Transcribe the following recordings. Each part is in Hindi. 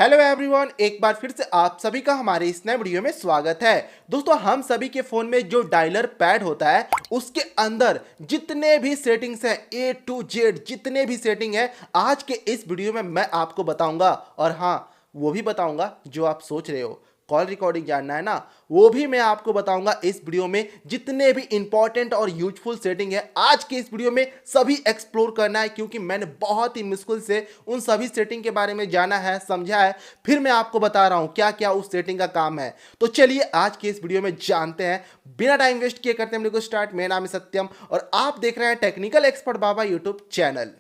हेलो एवरीवन, एक बार फिर से आप सभी का हमारे इस नए वीडियो में स्वागत है। दोस्तों, हम सभी के फोन में जो डायलर पैड होता है उसके अंदर जितने भी सेटिंग्स हैं A to Z, जितने भी सेटिंग है आज के इस वीडियो में मैं आपको बताऊंगा। और हाँ, वो भी बताऊंगा जो आप सोच रहे हो, कॉल रिकॉर्डिंग जानना है ना, वो भी मैं आपको बताऊंगा इस वीडियो में। जितने भी इंपॉर्टेंट और यूजफुल सेटिंग है आज के इस वीडियो में सभी एक्सप्लोर करना है, क्योंकि मैंने बहुत ही मुश्किल से उन सभी सेटिंग के बारे में जाना है, समझा है, फिर मैं आपको बता रहा हूं क्या क्या उस सेटिंग का काम है। तो चलिए आज के इस वीडियो में जानते हैं, बिना टाइम वेस्ट किए करते हैं वीडियो को स्टार्ट। मेरा नाम है सत्यम और आप देख रहे हैं टेक्निकल एक्सपर्ट बाबा यूट्यूब चैनल।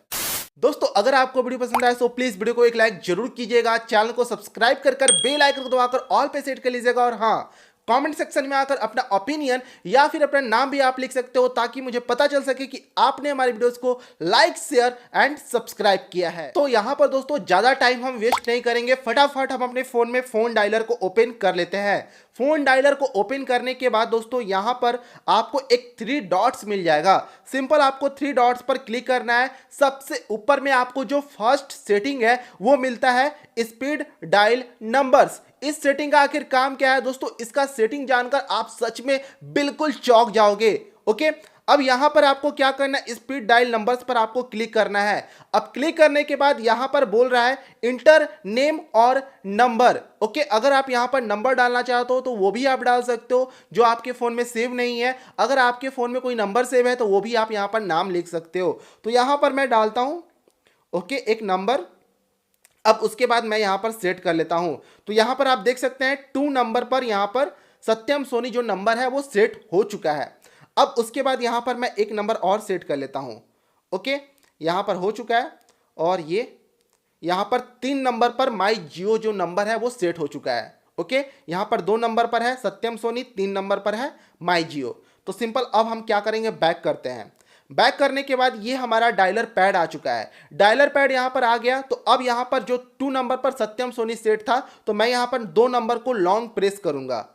दोस्तों, अगर आपको वीडियो पसंद आए तो प्लीज वीडियो को एक लाइक जरूर कीजिएगा, चैनल को सब्सक्राइब कर बेल आइकन को दबाकर ऑल पे सेट कर लीजिएगा। और हाँ, कमेंट सेक्शन में आकर अपना ओपिनियन या फिर अपना नाम भी आप लिख सकते हो, ताकि मुझे पता चल सके कि आपने हमारी वीडियोस को लाइक, शेयर एंड सब्सक्राइब किया है। तो यहां पर दोस्तों ज्यादा टाइम हम वेस्ट नहीं करेंगे, फटाफट हम अपने फोन में फोन डायलर को ओपन कर लेते हैं। फोन डायलर को ओपन करने के बाद दोस्तों यहां पर आपको एक 3 डॉट्स मिल जाएगा। सिंपल आपको 3 डॉट्स पर क्लिक करना है। सबसे ऊपर में आपको जो फर्स्ट सेटिंग है वो मिलता है स्पीड डायल नंबर्स। इस सेटिंग का आखिर काम क्या है दोस्तों, इसका सेटिंग जानकर आप सच में बिल्कुल चौंक जाओगे। ओके, अब यहां पर आपको क्या करना है, स्पीड डायल नंबर्स पर आपको क्लिक करना है। अब क्लिक करने के बाद यहां पर बोल रहा है इंटर नेम और नंबर। ओके, अगर आप यहां पर नंबर डालना चाहते हो तो वो भी आप डाल सकते हो जो आपके फोन में सेव नहीं है। अगर आपके फोन में कोई नंबर सेव है तो वो भी आप यहां पर नाम लिख सकते हो। तो यहां पर मैं डालता हूं ओके एक नंबर। अब उसके बाद मैं यहां पर सेट कर लेता हूं। तो यहां पर आप देख सकते हैं 2 नंबर पर यहां पर सत्यम सोनी जो नंबर है वो सेट हो चुका है। अब उसके बाद यहां पर मैं एक नंबर और सेट कर लेता हूं। ओके, यहां पर हो चुका है। और ये यहां पर 3 नंबर पर माई जियो जो नंबर है वो सेट हो चुका है। ओके, यहां पर 2 नंबर पर है सत्यम सोनी, 3 नंबर पर है माई जियो। तो सिंपल अब हम क्या करेंगे, बैक करते हैं। बैक करने के बाद ये हमारा डायलर पैड आ चुका है। डायलर पैड यहां पर आ गया। तो अब यहां पर जो 2 नंबर पर सत्यम सोनी सेट था, तो मैं यहां पर 2 नंबर को लॉन्ग प्रेस करूंगा।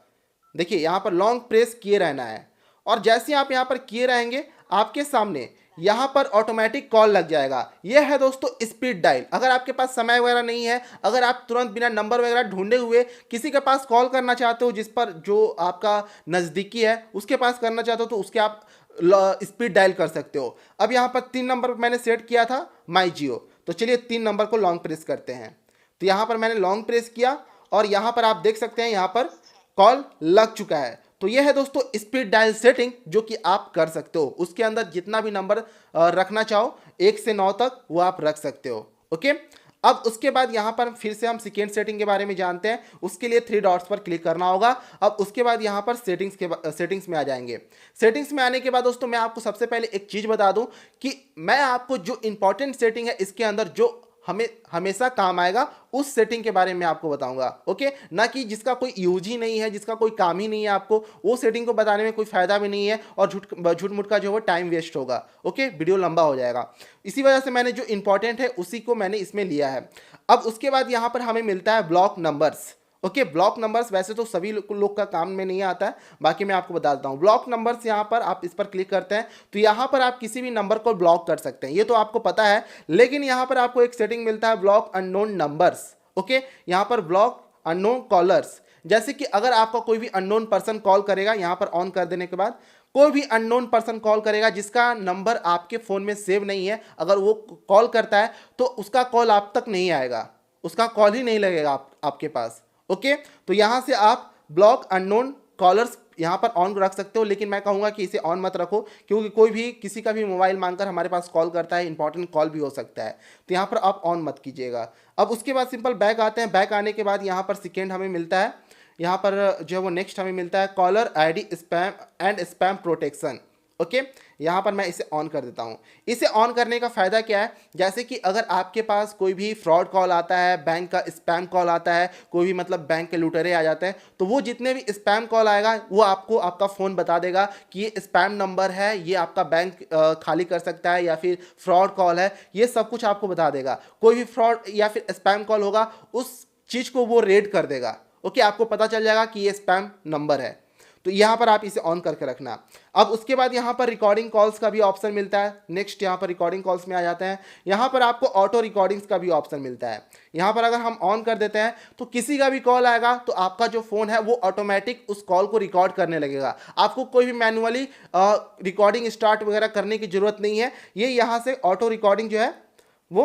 देखिए यहां पर लॉन्ग प्रेस किए रहना है। और जैसे आप यहां पर किए रहेंगे आपके सामने यहां पर ऑटोमेटिक कॉल लग जाएगा। यह है दोस्तों स्पीड डायल। अगर आपके पास समय वगैरह नहीं है, अगर आप तुरंत बिना नंबर वगैरह ढूंढे हुए किसी के पास कॉल करना चाहते हो, जिस पर जो आपका नज़दीकी है उसके पास करना चाहते हो, तो उसके आप स्पीड डायल कर सकते हो। अब यहां पर 3 नंबर मैंने सेट किया था माई जियो। तो चलिए 3 नंबर को लॉन्ग प्रेस करते हैं। तो यहां पर मैंने लॉन्ग प्रेस किया और यहां पर आप देख सकते हैं यहां पर कॉल लग चुका है। तो यह है दोस्तों स्पीड डायल सेटिंग जो कि आप कर सकते हो। उसके अंदर जितना भी नंबर रखना चाहो 1 से 9 तक वो आप रख सकते हो। ओके, अब उसके बाद यहां पर फिर से हम सेकेंड सेटिंग के बारे में जानते हैं। उसके लिए 3 डॉट्स पर क्लिक करना होगा। अब उसके बाद यहां पर सेटिंग्स में आ जाएंगे। सेटिंग्स में आने के बाद दोस्तों मैं आपको सबसे पहले एक चीज बता दूं कि मैं आपको जो इंपॉर्टेंट सेटिंग है इसके अंदर जो हमें हमेशा काम आएगा उस सेटिंग के बारे में आपको बताऊंगा। ओके, ना कि जिसका कोई यूज ही नहीं है, जिसका कोई काम ही नहीं है, आपको वो सेटिंग को बताने में कोई फायदा भी नहीं है और झूठ मूठ का जो है टाइम वेस्ट होगा। ओके, वीडियो लंबा हो जाएगा। इसी वजह से मैंने जो इंपॉर्टेंट है उसी को मैंने इसमें लिया है। अब उसके बाद यहाँ पर हमें मिलता है block numbers. Okay, block numbers वैसे तो सभी लोग का काम में नहीं आता है, बाकी मैं आपको बता देता हूँ। ब्लॉक नंबर्स यहाँ पर आप इस पर क्लिक करते हैं तो यहाँ पर आप किसी भी नंबर को ब्लॉक कर सकते हैं, ये तो आपको पता है। लेकिन यहाँ पर आपको एक सेटिंग मिलता है ब्लॉक अननोन नंबर्स। ओके, यहाँ पर ब्लॉक अननोन कॉलर्स। जैसे कि अगर आपका कोई भी अननोन पर्सन कॉल करेगा, यहाँ पर ऑन कर देने के बाद कोई भी अननोन पर्सन कॉल करेगा जिसका नंबर आपके फ़ोन में सेव नहीं है, अगर वो कॉल करता है तो उसका कॉल आप तक नहीं आएगा, उसका कॉल ही नहीं लगेगा आपके पास। ओके, तो यहां से आप ब्लॉक अननोन कॉलर्स यहां पर ऑन रख सकते हो। लेकिन मैं कहूंगा कि इसे ऑन मत रखो, क्योंकि कोई भी किसी का भी मोबाइल मांगकर हमारे पास कॉल करता है, इंपॉर्टेंट कॉल भी हो सकता है, तो यहां पर आप ऑन मत कीजिएगा। अब उसके बाद सिंपल बैक आते हैं। बैक आने के बाद यहां पर सेकेंड हमें मिलता है, यहां पर जो है वो नेक्स्ट हमें मिलता है caller ID spam and spam protection. Okay, यहाँ पर मैं इसे ऑन कर देता हूँ। इसे ऑन करने का फ़ायदा क्या है, जैसे कि अगर आपके पास कोई भी फ्रॉड कॉल आता है, बैंक का स्पैम कॉल आता है, कोई भी मतलब बैंक के लुटेरे आ जाते हैं, तो वो जितने भी स्पैम कॉल आएगा वो आपको आपका फ़ोन बता देगा कि ये स्पैम नंबर है, ये आपका बैंक खाली कर सकता है, या फिर फ्रॉड कॉल है, ये सब कुछ आपको बता देगा। कोई भी फ्रॉड या फिर स्पैम कॉल होगा उस चीज़ को वो रेड कर देगा। ओके, आपको पता चल जाएगा कि ये स्पैम नंबर है। तो यहाँ पर आप इसे ऑन करके रखना। अब उसके बाद यहाँ पर रिकॉर्डिंग कॉल्स का भी ऑप्शन मिलता है। नेक्स्ट यहाँ पर रिकॉर्डिंग कॉल्स में आ जाते हैं। यहाँ पर आपको ऑटो रिकॉर्डिंग्स का भी ऑप्शन मिलता है। यहाँ पर अगर हम ऑन कर देते हैं तो किसी का भी कॉल आएगा तो आपका जो फोन है वो ऑटोमेटिक उस कॉल को रिकॉर्ड करने लगेगा। आपको कोई भी मैनुअली रिकॉर्डिंग स्टार्ट वगैरह करने की जरूरत नहीं है, ये यहाँ से ऑटो रिकॉर्डिंग जो है वो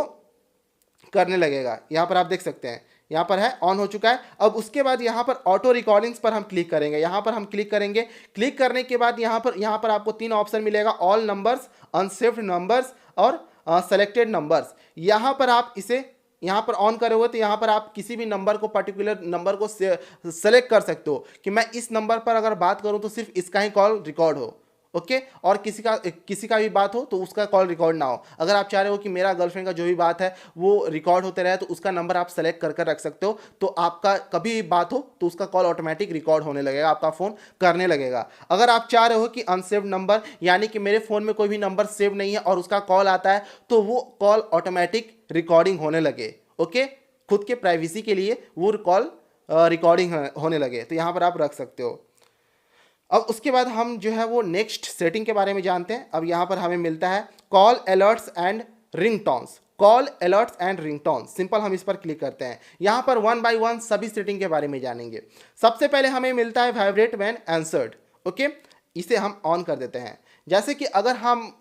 करने लगेगा। यहाँ पर आप देख सकते हैं, यहाँ पर है, ऑन हो चुका है। अब उसके बाद यहाँ पर ऑटो रिकॉर्डिंग्स पर हम क्लिक करेंगे। यहाँ पर हम क्लिक करेंगे। क्लिक करने के बाद यहाँ पर आपको 3 ऑप्शन मिलेगा, ऑल नंबर्स, अनसेव्ड नंबर्स और सेलेक्टेड नंबर्स। यहाँ पर आप इसे यहाँ पर ऑन करे हुए तो यहाँ पर आप किसी भी नंबर को, पर्टिकुलर नंबर को सेलेक्ट कर सकते हो कि मैं इस नंबर पर अगर बात करूँ तो सिर्फ इसका ही कॉल रिकॉर्ड हो, ओके। और किसी का भी बात हो तो उसका कॉल रिकॉर्ड ना हो। अगर आप चाह रहे हो कि मेरा गर्लफ्रेंड का जो भी बात है वो रिकॉर्ड होते रहे तो उसका नंबर आप सेलेक्ट कर रख सकते हो, तो आपका कभी भी बात हो तो उसका कॉल ऑटोमेटिक रिकॉर्ड होने लगेगा, आपका फ़ोन करने लगेगा। अगर आप चाह रहे हो कि अनसेव्ड नंबर, यानी कि मेरे फ़ोन में कोई भी नंबर सेव नहीं है और उसका कॉल आता है तो वो कॉल ऑटोमेटिक रिकॉर्डिंग होने लगे, ओके। खुद के प्राइवेसी के लिए वो कॉल रिकॉर्डिंग होने लगे, तो यहाँ पर आप रख सकते हो। अब उसके बाद हम जो है वो नेक्स्ट सेटिंग के बारे में जानते हैं। अब यहाँ पर हमें मिलता है call alerts and ringtones. Call alerts and ringtones, simple हम इस पर क्लिक करते हैं। यहाँ पर 1 बाय 1 सभी सेटिंग के बारे में जानेंगे। सबसे पहले हमें मिलता है वाइब्रेट व्हेन आंसर्ड, ओके। इसे हम ऑन कर देते हैं। जैसे कि अगर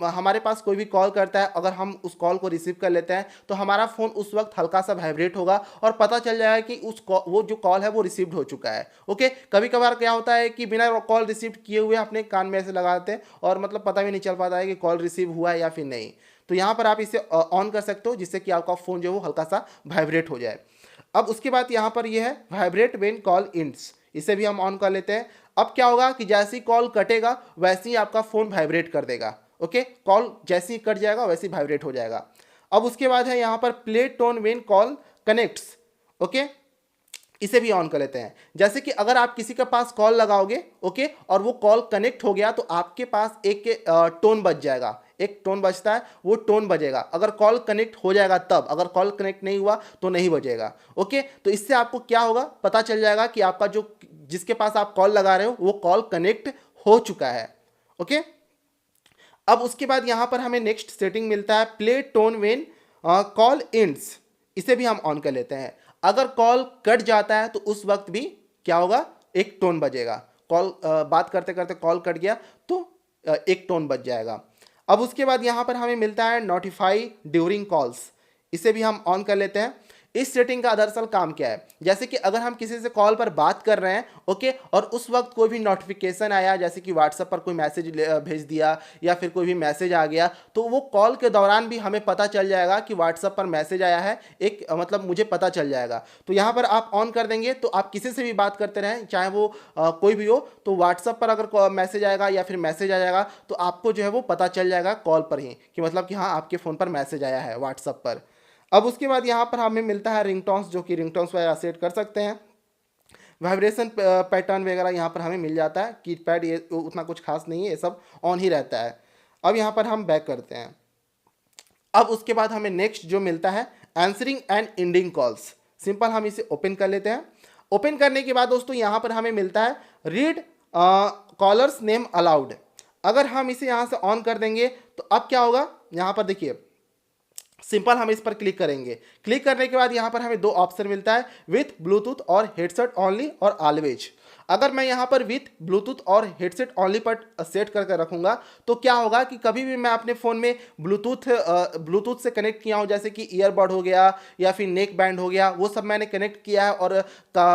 हमारे पास कोई भी कॉल करता है, अगर हम उस कॉल को रिसीव कर लेते हैं तो हमारा फ़ोन उस वक्त हल्का सा वाइब्रेट होगा और पता चल जाएगा कि वो जो कॉल है वो रिसीव्ड हो चुका है, ओके। कभी कभार क्या होता है कि बिना कॉल रिसीव किए हुए अपने कान में ऐसे लगाते हैं और मतलब पता भी नहीं चल पाता है कि कॉल रिसीव हुआ है या फिर नहीं। तो यहाँ पर आप इसे ऑन कर सकते हो जिससे कि आपका फ़ोन जो है वो हल्का सा वाइब्रेट हो जाए। अब उसके बाद यहाँ पर यह है वाइब्रेट व्हेन कॉल एंड्स, इसे भी हम ऑन कर लेते हैं। अब क्या होगा कि जैसे ही कॉल कटेगा वैसे ही आपका फ़ोन वाइब्रेट कर देगा, ओके। कॉल जैसे ही कट जाएगा वैसे ही वाइब्रेट हो जाएगा। अब उसके बाद है यहाँ पर play tone when call connects, okay. इसे भी ऑन कर लेते हैं। जैसे कि अगर आप किसी के पास कॉल लगाओगे, ओके, और वो कॉल कनेक्ट हो गया तो आपके पास एक टोन बज जाएगा, एक टोन बजता है, वो टोन बजेगा। अगर कॉल कनेक्ट हो जाएगा तब, अगर कॉल कनेक्ट नहीं हुआ तो नहीं बजेगा, ओके। तो इससे आपको क्या होगा, पता चल जाएगा कि आपका जो जिसके पास आप कॉल लगा रहे हो वो कॉल कनेक्ट हो चुका है, ओके। अब उसके बाद यहां पर हमें नेक्स्ट सेटिंग मिलता है play tone when call ends. इसे भी हम ऑन कर लेते हैं। अगर कॉल कट जाता है तो उस वक्त भी क्या होगा, एक टोन बजेगा। कॉल बात करते करते कॉल कट गया तो एक टोन बज जाएगा। अब उसके बाद यहाँ पर हमें मिलता है नोटिफाई ड्यूरिंग कॉल्स। इसे भी हम ऑन कर लेते हैं। इस सेटिंग का दरअसल काम क्या है, जैसे कि अगर हम किसी से कॉल पर बात कर रहे हैं, ओके, और उस वक्त कोई भी नोटिफिकेशन आया, जैसे कि व्हाट्सएप पर कोई मैसेज भेज दिया या फिर कोई भी मैसेज आ गया, तो वो कॉल के दौरान भी हमें पता चल जाएगा कि व्हाट्सएप पर मैसेज आया है, एक मतलब मुझे पता चल जाएगा। तो यहाँ पर आप ऑन कर देंगे तो आप किसी से भी बात करते रहें, चाहे वो कोई भी हो, तो व्हाट्सएप पर अगर मैसेज आएगा या फिर मैसेज आ जाएगा तो आपको जो है वो पता चल जाएगा कॉल पर ही कि मतलब कि हाँ आपके फ़ोन पर मैसेज आया है व्हाट्सएप पर। अब उसके बाद यहाँ पर हमें मिलता है रिंगटोन्स, जो कि रिंगटोन्स वगैरह सेट कर सकते हैं। वाइब्रेशन पैटर्न वगैरह यहाँ पर हमें मिल जाता है। कीपैड ये उतना कुछ खास नहीं है, ये सब ऑन ही रहता है। अब यहाँ पर हम बैक करते हैं। अब उसके बाद हमें नेक्स्ट जो मिलता है answering and ending calls. Simple हम इसे ओपन कर लेते हैं। ओपन करने के बाद दोस्तों यहाँ पर हमें मिलता है रीड कॉलर्स नेम अलाउड। अगर हम इसे यहाँ से ऑन कर देंगे तो अब क्या होगा, यहाँ पर देखिए, सिंपल हम इस पर क्लिक करेंगे। क्लिक करने के बाद यहाँ पर हमें 2 ऑप्शन मिलता है, विथ ब्लूटूथ और हेडसेट ओनली और ऑलवेज। अगर मैं यहाँ पर विथ ब्लूटूथ और हेडसेट ओनली पर सेट करके रखूँगा तो क्या होगा कि कभी भी मैं अपने फ़ोन में ब्लूटूथ से कनेक्ट किया हूँ, जैसे कि ईयरबड हो गया या फिर नेक बैंड हो गया, वो सब मैंने कनेक्ट किया है और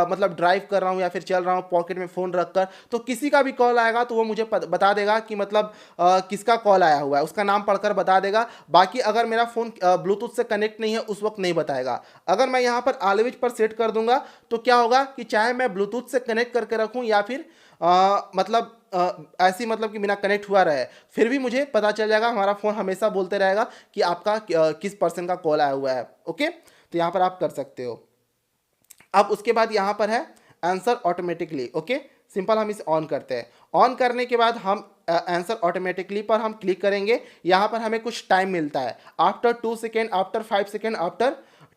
मतलब ड्राइव कर रहा हूँ या फिर चल रहा हूँ पॉकेट में फ़ोन रख कर, तो किसी का भी कॉल आएगा तो वो मुझे बता देगा कि मतलब किसका कॉल आया हुआ है, उसका नाम पढ़कर बता देगा। बाकी अगर मेरा फ़ोन ब्लूटूथ से कनेक्ट नहीं है उस वक्त नहीं बताएगा। अगर मैं यहाँ पर ऑलवेज पर सेट कर दूंगा तो क्या होगा कि चाहे मैं ब्लूटूथ से कनेक्ट करके रखूं या फिर ऐसी मतलब कि बिना कनेक्ट हुआ रहे, फिर भी मुझे पता चल जाएगा। हमारा फ़ोन हमेशा बोलते रहेगा कि आपका किस पर्सन का कॉल आया हुआ है, ओके। तो यहाँ पर आप कर सकते हो। अब उसके बाद यहाँ पर है आंसर ऑटोमेटिकली, ओके। सिंपल हम इसे ऑन करते हैं। ऑन करने के बाद हम आंसर ऑटोमेटिकली पर हम क्लिक करेंगे। यहाँ पर हमें कुछ टाइम मिलता है, after 2 second, after 5 second, after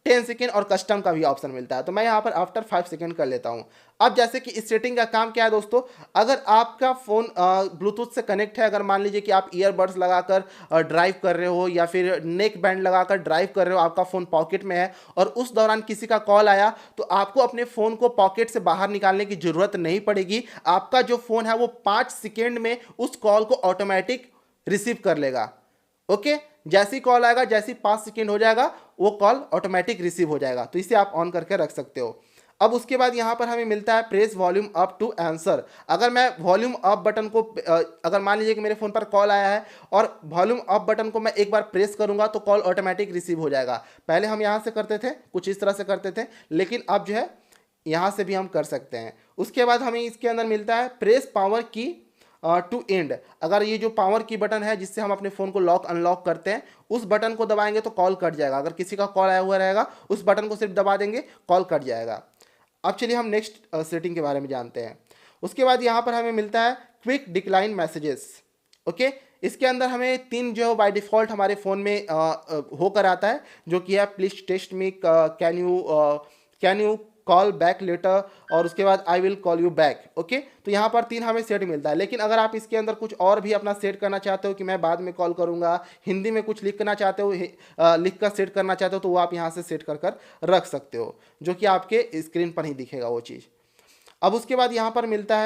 10 second और कस्टम का भी ऑप्शन मिलता है। तो मैं यहाँ पर आफ्टर 5 सेकेंड कर लेता हूँ। अब जैसे कि इस सेटिंग का काम क्या है दोस्तों, अगर आपका फ़ोन ब्लूटूथ से कनेक्ट है, अगर मान लीजिए कि आप ईयरबड्स लगाकर ड्राइव कर रहे हो या फिर नेक बैंड लगाकर ड्राइव कर रहे हो, आपका फ़ोन पॉकेट में है और उस दौरान किसी का कॉल आया, तो आपको अपने फ़ोन को पॉकेट से बाहर निकालने की ज़रूरत नहीं पड़ेगी। आपका जो फ़ोन है वो 5 सेकेंड में उस कॉल को ऑटोमेटिक रिसीव कर लेगा। ओके, जैसी कॉल आएगा, जैसी 5 सेकेंड हो जाएगा, वो कॉल ऑटोमेटिक रिसीव हो जाएगा। तो इसे आप ऑन करके रख सकते हो। अब उसके बाद यहाँ पर हमें मिलता है press volume up to answer. अगर मैं वॉल्यूम अप बटन को अगर मान लीजिए कि मेरे फ़ोन पर कॉल आया है और वॉल्यूम अप बटन को मैं एक बार प्रेस करूँगा तो कॉल ऑटोमेटिक रिसीव हो जाएगा। पहले हम यहाँ से करते थे, कुछ इस तरह से करते थे, लेकिन अब जो है यहाँ से भी हम कर सकते हैं। उसके बाद हमें इसके अंदर मिलता है प्रेस पावर की टू एंड। अगर ये जो पावर की बटन है जिससे हम अपने फ़ोन को लॉक अनलॉक करते हैं, उस बटन को दबाएंगे तो कॉल कट जाएगा। अगर किसी का कॉल आया हुआ रहेगा, उस बटन को सिर्फ दबा देंगे, कॉल कट जाएगा। अब चलिए हम नेक्स्ट सेटिंग के बारे में जानते हैं। उसके बाद यहाँ पर हमें मिलता है क्विक डिक्लाइन मैसेजेस। ओके, इसके अंदर हमें 3 जो बाय डिफ़ॉल्ट हमारे फ़ोन में होकर आता है, जो कि है please text me, can you call back later, और उसके बाद I will call you back. Okay, तो यहाँ पर 3 हमें सेट मिलता है। लेकिन अगर आप इसके अंदर कुछ और भी अपना सेट करना चाहते हो कि मैं बाद में कॉल करूँगा, हिंदी में कुछ लिखना चाहते हो, लिख कर सेट करना चाहते हो, तो वो आप यहाँ से सेट कर रख सकते हो, जो कि आपके स्क्रीन पर ही दिखेगा वो चीज़। अब उसके बाद यहाँ पर मिलता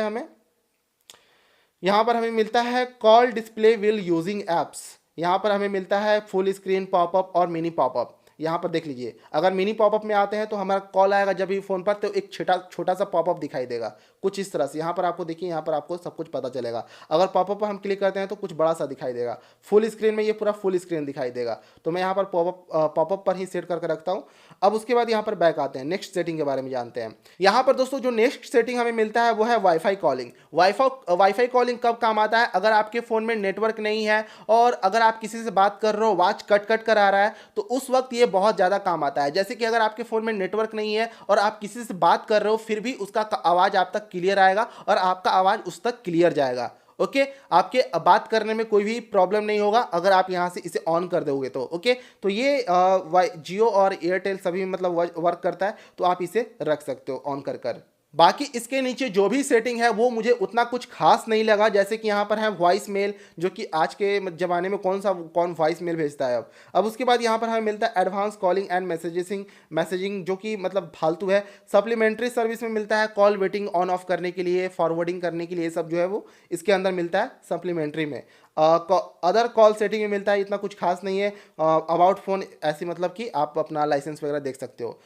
है call display will using apps. यहाँ पर हमें मिलता है फुल स्क्रीन पॉपअप और मिनी पॉपअप। यहाँ पर देख लीजिए, अगर मिनी पॉपअप में आते हैं तो हमारा कॉल आएगा जब भी फ़ोन पर, तो एक छोटा सा पॉपअप दिखाई देगा कुछ इस तरह से। यहाँ पर आपको देखिए, यहाँ पर आपको सब कुछ पता चलेगा। अगर पॉपअप पर हम क्लिक करते हैं तो कुछ बड़ा सा दिखाई देगा। फुल स्क्रीन में ये पूरा फुल स्क्रीन दिखाई देगा। तो मैं यहाँ पर पॉपअप पर ही सेट करके रखता हूँ। अब उसके बाद यहाँ पर बैक आते हैं, नेक्स्ट सेटिंग के बारे में जानते हैं। यहाँ पर दोस्तों जो नेक्स्ट सेटिंग हमें मिलता है वो है वाईफाई कॉलिंग। वाईफाई कॉलिंग कब काम आता है, अगर आपके फ़ोन में नेटवर्क नहीं है और अगर आप किसी से बात कर रहे हो, आवाज़ कट कर आ रहा है, तो उस वक्त ये बहुत ज़्यादा काम आता है। जैसे कि अगर आपके फ़ोन में नेटवर्क नहीं है और आप किसी से बात कर रहे हो, फिर भी उसका आवाज़ आप तक क्लियर आएगा और आपका आवाज़ उस तक क्लियर जाएगा। ओके, आपके बात करने में कोई भी प्रॉब्लम नहीं होगा अगर आप यहाँ से इसे ऑन कर दोगे तो। ओके, तो ये जियो और एयरटेल सभी मतलब वर्क करता है, तो आप इसे रख सकते हो ऑन कर। बाकी इसके नीचे जो भी सेटिंग है वो मुझे उतना कुछ खास नहीं लगा। जैसे कि यहाँ पर है वॉइस मेल, जो कि आज के ज़माने में कौन वॉइस मेल भेजता है अब उसके बाद यहाँ पर हमें मिलता है एडवांस कॉलिंग एंड मैसेजिंग, जो कि मतलब फालतू है। सप्लीमेंट्री सर्विस में मिलता है कॉल वेटिंग ऑन ऑफ करने के लिए, फॉरवर्डिंग करने के लिए, सब जो है वो इसके अंदर मिलता है सप्लीमेंट्री में। अदर कॉल सेटिंग में मिलता है, इतना कुछ खास नहीं है। अबाउट फ़ोन ऐसी मतलब कि आप अपना लाइसेंस वगैरह देख सकते हो।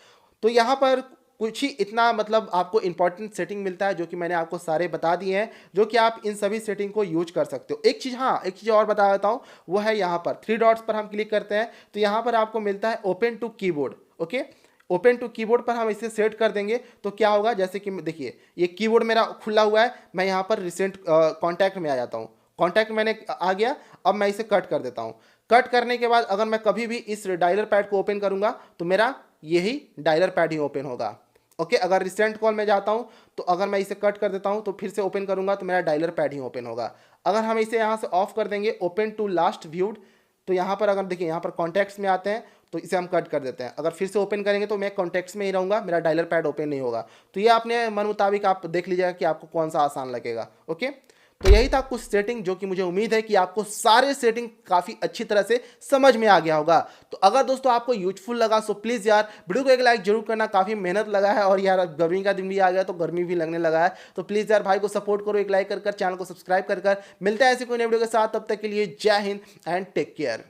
तो यहाँ पर कुछ ही इतना मतलब आपको इंपॉर्टेंट सेटिंग मिलता है, जो कि मैंने आपको सारे बता दिए हैं, जो कि आप इन सभी सेटिंग को यूज कर सकते हो। एक चीज़ और बता देता हूँ, वो है यहाँ पर 3 डॉट्स पर हम क्लिक करते हैं तो यहाँ पर आपको मिलता है open to keyboard. Okay, open to keyboard पर हम इसे सेट कर देंगे तो क्या होगा, जैसे कि देखिए ये कीबोर्ड मेरा खुला हुआ है, मैं यहाँ पर रिसेंट कॉन्टैक्ट में आ जाता हूँ। कॉन्टैक्ट मैंने आ गया, अब मैं इसे कट कर देता हूँ। कट करने के बाद अगर मैं कभी भी इस डायलर पैड को ओपन करूँगा तो मेरा यही डायलर पैड ही ओपन होगा। ओके, अगर रिसेंट कॉल में जाता हूं तो अगर मैं इसे कट कर देता हूं तो फिर से ओपन करूंगा तो मेरा डायलर पैड ही ओपन होगा। अगर हम इसे यहां से ऑफ कर देंगे ओपन टू लास्ट व्यूड, तो यहां पर अगर देखिए यहाँ पर कॉन्टैक्ट्स में आते हैं तो इसे हम कट कर देते हैं। अगर फिर से ओपन करेंगे तो मैं कॉन्टैक्ट्स में ही रहूँगा, मेरा डायलर पैड ओपन नहीं होगा। तो ये अपने मन मुताबिक आप देख लीजिएगा कि आपको कौन सा आसान लगेगा। ओके, तो यही था कुछ सेटिंग, जो कि मुझे उम्मीद है कि आपको सारे सेटिंग काफ़ी अच्छी तरह से समझ में आ गया होगा। तो अगर दोस्तों आपको यूजफुल लगा सो प्लीज़ यार वीडियो को एक लाइक जरूर करना। काफ़ी मेहनत लगा है और यार गर्मी का दिन भी आ गया तो गर्मी भी लगने लगा है, तो प्लीज़ यार भाई को सपोर्ट करो, एक लाइक कर चैनल को सब्सक्राइब कर। मिलते हैं ऐसे कोई नए वीडियो के साथ, तब तक के लिए जय हिंद एंड टेक केयर।